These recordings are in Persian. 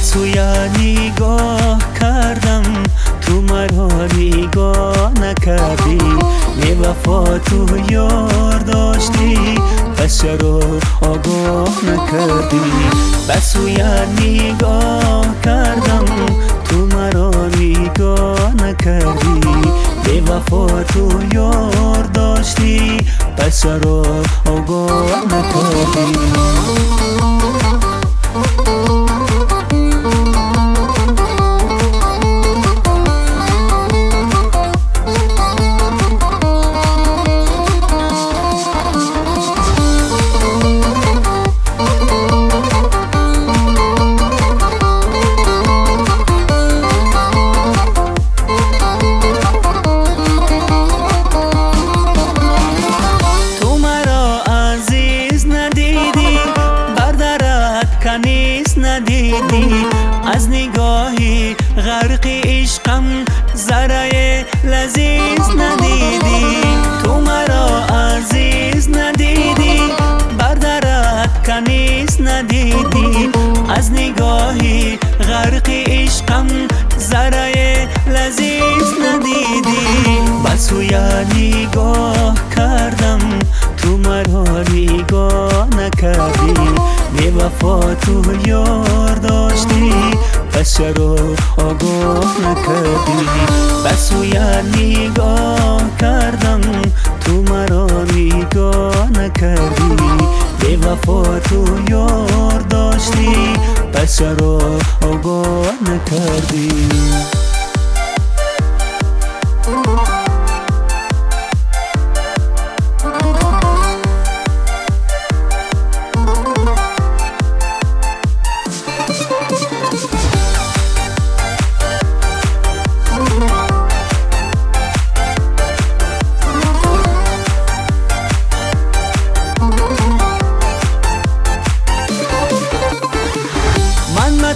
سوی نگاه کردم تو مرا نگاه نکردی، بی وفا تو یار داشتی پس چرا آگاه نکردی. به سوی نگاه کردم تو مرا نگاه نکردی، بی وفا تو یار داشتی پس چرا آگاه نکردی. کنیز ندیدی از نگاهی غرق عشقم، ذره لذیذ ندیدی. تو مرا عزیز ندیدی بردرت کنیز ندیدی، از نگاهی غرق عشقم ذره لذیذ ندیدی. به سوی نگاه کردم تو مرا نگاه نکردی، بی وفا تو یار داشتی پس چرا آگاه نکردی. به سوی نگاه کردم تو مرا نگاه نکردی، بی وفا تو یار داشتی پس چرا آگاه نکردی.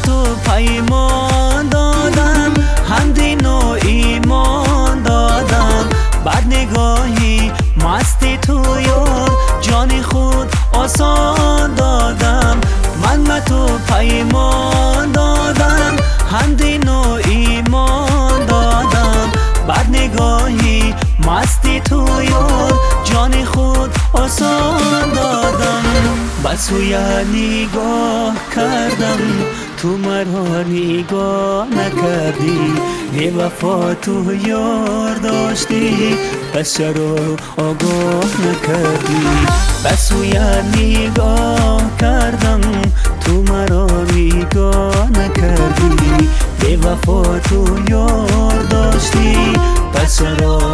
تو پیمان دادم، هم دین و ایمان دادم، بعد نگاهی مستی تو یار جان خود آسان دادم. من به تو پیمان دادم، هم دین و ایمان دادم، بعد نگاهی مستی تو یار جان خود آسان دادم. به سوی نگاه کردم تو مرا نگاه نکردی، بی وفا تو یار داشتی پس چرا آگاه نکردی. به سوی نگاه کردم تو مرا نگاه نکردی، بی وفا تو یار داشتی پس چرا